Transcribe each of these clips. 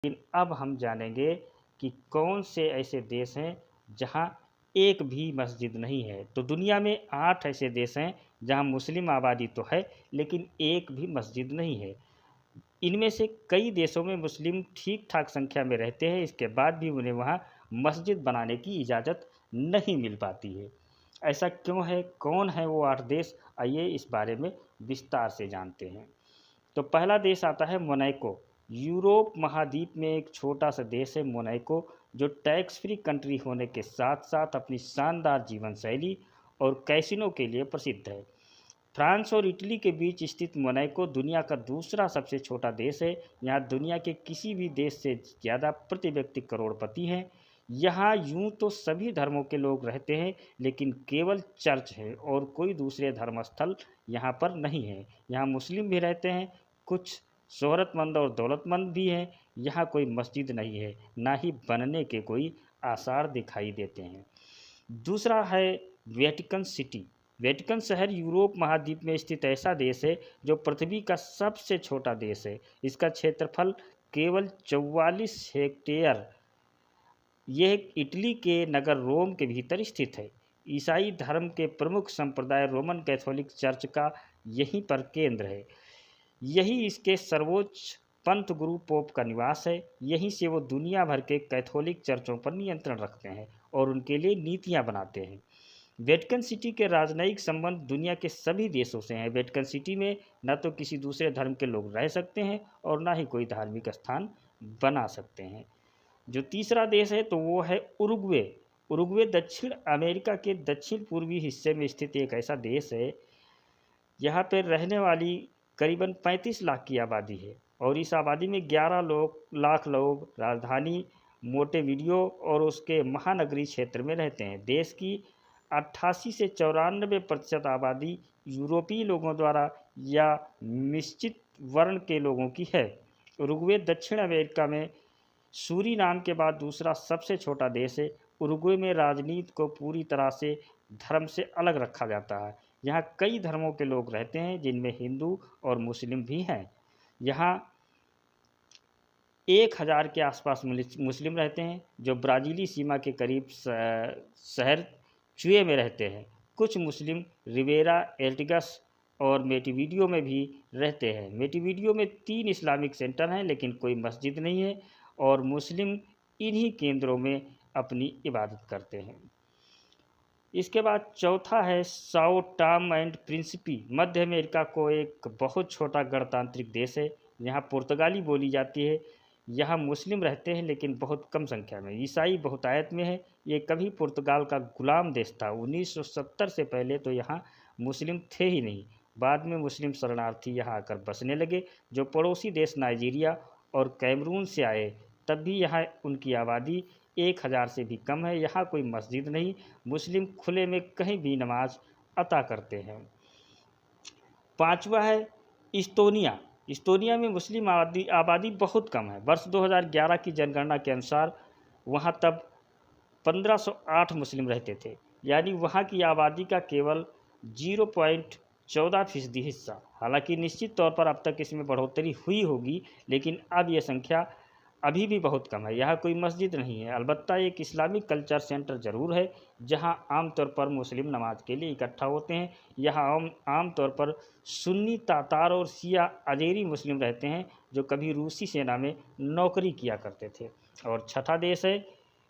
लेकिन अब हम जानेंगे कि कौन से ऐसे देश हैं जहां एक भी मस्जिद नहीं है। तो दुनिया में 8 ऐसे देश हैं जहां मुस्लिम आबादी तो है, लेकिन एक भी मस्जिद नहीं है। इनमें से कई देशों में मुस्लिम ठीक-ठाक संख्या में रहते हैं, इसके बाद भी उन्हें वहां मस्जिद बनाने की इजाज़त नहीं मिल पाती है। ऐसा क्यों है? कौन है वो 8 देश? आइए इस बारे में विस्तार से जानते हैं। तो पहला देश आता है मोनाको। यूरोप महाद्वीप में एक छोटा सा देश है मोनाको, जो टैक्स फ्री कंट्री होने के साथ साथ अपनी शानदार जीवन शैली और कैसीनो के लिए प्रसिद्ध है। फ्रांस और इटली के बीच स्थित मोनाको दुनिया का दूसरा सबसे छोटा देश है। यहाँ दुनिया के किसी भी देश से ज़्यादा प्रति व्यक्ति करोड़पति हैं। यहाँ यूं तो सभी धर्मों के लोग रहते हैं, लेकिन केवल चर्च है और कोई दूसरे धर्मस्थल यहाँ पर नहीं है। यहाँ मुस्लिम भी रहते हैं, कुछ शोहरतमंद और दौलतमंद भी हैं। यहाँ कोई मस्जिद नहीं है, ना ही बनने के कोई आसार दिखाई देते हैं। दूसरा है वेटिकन सिटी। वेटिकन शहर यूरोप महाद्वीप में स्थित ऐसा देश है जो पृथ्वी का सबसे छोटा देश है। इसका क्षेत्रफल केवल 44 हेक्टेयर। यह इटली के नगर रोम के भीतर स्थित है। ईसाई धर्म के प्रमुख संप्रदाय रोमन कैथोलिक चर्च का यहीं पर केंद्र है। यही इसके सर्वोच्च पंथ गुरु पोप का निवास है। यहीं से वो दुनिया भर के कैथोलिक चर्चों पर नियंत्रण रखते हैं और उनके लिए नीतियां बनाते हैं। वेटिकन सिटी के राजनयिक संबंध दुनिया के सभी देशों से हैं। वेटिकन सिटी में न तो किसी दूसरे धर्म के लोग रह सकते हैं और ना ही कोई धार्मिक स्थान बना सकते हैं। जो तीसरा देश है तो वो है उरुग्वे। उरुग्वे दक्षिण अमेरिका के दक्षिण पूर्वी हिस्से में स्थित एक ऐसा देश है। यहाँ पर रहने वाली करीबन 35 लाख की आबादी है और इस आबादी में 11 लाख लोग राजधानी मोंटेविडियो और उसके महानगरीय क्षेत्र में रहते हैं। देश की 88 से 94% आबादी यूरोपीय लोगों द्वारा या निश्चित वर्ण के लोगों की है। उरुग्वे दक्षिण अमेरिका में सूरीनाम के बाद दूसरा सबसे छोटा देश है। उरुग्वे में राजनीति को पूरी तरह से धर्म से अलग रखा जाता है। यहाँ कई धर्मों के लोग रहते हैं, जिनमें हिंदू और मुस्लिम भी हैं। यहाँ 1000 के आसपास मुस्लिम रहते हैं, जो ब्राज़ीली सीमा के करीब शहर चुए में रहते हैं। कुछ मुस्लिम रिवेरा, एल्टिगस और मेटिविडियो में भी रहते हैं। मेटिविडियो में 3 इस्लामिक सेंटर हैं, लेकिन कोई मस्जिद नहीं है और मुस्लिम इन्हीं केंद्रों में अपनी इबादत करते हैं। इसके बाद चौथा है Sao Tom and Principe. Madhya America को एक बहुत छोटा गणतांत्रिक देश है। यहाँ पुर्तगाली बोली जाती है। यहाँ मुस्लिम रहते हैं, लेकिन बहुत कम संख्या में। ईसाई बहुतायत में है। ये कभी पुर्तगाल का गुलाम देश था। 1970 से पहले तो यहाँ मुस्लिम थे ही नहीं। बाद में मुस्लिम शरणार्थी यहाँ आकर बसने लगे, जो पड़ोसी देश नाइजीरिया और कैमरून से आए। तब भी यहाँ उनकी आबादी 1000 से भी कम है। यहाँ कोई मस्जिद नहीं। मुस्लिम खुले में कहीं भी नमाज अता करते हैं। पांचवा है इस्तोनिया। इस्तोनिया में मुस्लिम आबादी बहुत कम है। वर्ष 2011 की जनगणना के अनुसार वहाँ तब 1508 मुस्लिम रहते थे, यानी वहाँ की आबादी का केवल 0.14% हिस्सा। हालांकि निश्चित तौर पर अब तक इसमें बढ़ोतरी हुई होगी, लेकिन अब यह संख्या अभी भी बहुत कम है। यहाँ कोई मस्जिद नहीं है। अलबत्ता एक इस्लामिक कल्चर सेंटर ज़रूर है, जहाँ आमतौर पर मुस्लिम नमाज के लिए इकट्ठा होते हैं। यहाँ आमतौर पर सुन्नी तातार और शिया अजेरी मुस्लिम रहते हैं, जो कभी रूसी सेना में नौकरी किया करते थे। और छठा देश है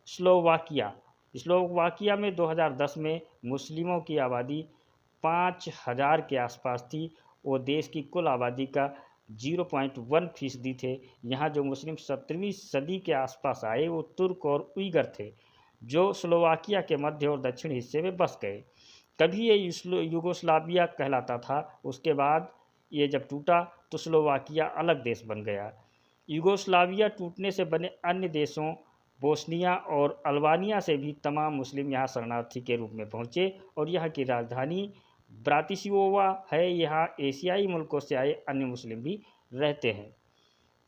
स्लोवाकिया। स्लोवाकिया में 2010 में मुस्लिमों की आबादी 5000 के आसपास थी। वो देश की कुल आबादी का 0.1% थे। यहाँ जो मुस्लिम 17वीं सदी के आसपास आए वो तुर्क और उइगर थे, जो स्लोवाकिया के मध्य और दक्षिण हिस्से में बस गए। कभी ये यूगोस्लाविया कहलाता था। उसके बाद ये जब टूटा तो स्लोवाकिया अलग देश बन गया। यूगोस्लाविया टूटने से बने अन्य देशों बोस्निया और अल्बानिया से भी तमाम मुस्लिम यहाँ शरणार्थी के रूप में पहुँचे और यहाँ की राजधानी ब्रातिस्लावा है। यहाँ एशियाई मुल्कों से आए अन्य मुस्लिम भी रहते हैं।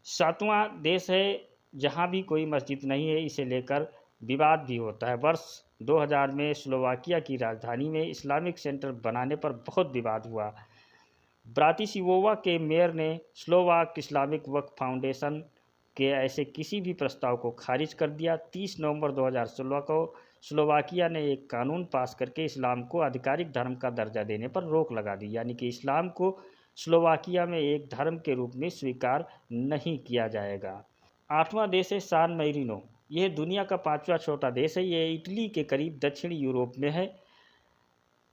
सातवां देश है जहाँ भी कोई मस्जिद नहीं है। इसे लेकर विवाद भी होता है। वर्ष 2000 में स्लोवाकिया की राजधानी में इस्लामिक सेंटर बनाने पर बहुत विवाद हुआ। ब्रातिस्लावा के मेयर ने स्लोवाक इस्लामिक वक्फ फाउंडेशन के ऐसे किसी भी प्रस्ताव को खारिज कर दिया। 30 नवंबर 2016 को स्लोवाकिया ने एक कानून पास करके इस्लाम को आधिकारिक धर्म का दर्जा देने पर रोक लगा दी, यानी कि इस्लाम को स्लोवाकिया में एक धर्म के रूप में स्वीकार नहीं किया जाएगा। 8वां देश है सान मैरिनो। यह दुनिया का 5वां छोटा देश है। ये इटली के करीब दक्षिणी यूरोप में है।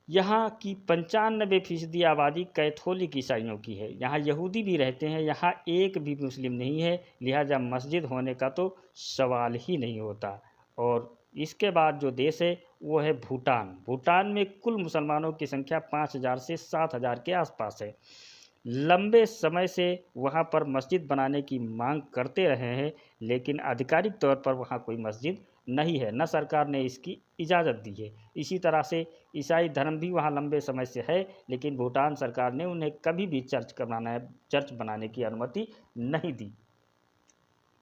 यहाँ की 95% आबादी कैथोलिक ईसाइयों की है। यहाँ यहूदी भी रहते हैं। यहाँ एक भी मुस्लिम नहीं है, लिहाजा मस्जिद होने का तो सवाल ही नहीं होता। और इसके बाद जो देश है वो है भूटान। भूटान में कुल मुसलमानों की संख्या 5000 से 7000 के आसपास है। लंबे समय से वहाँ पर मस्जिद बनाने की मांग करते रहे हैं, लेकिन आधिकारिक तौर पर वहाँ कोई मस्जिद नहीं है, न सरकार ने इसकी इजाज़त दी है। इसी तरह से ईसाई धर्म भी वहाँ लंबे समय से है, लेकिन भूटान सरकार ने उन्हें कभी भी चर्च बनाने की अनुमति नहीं दी।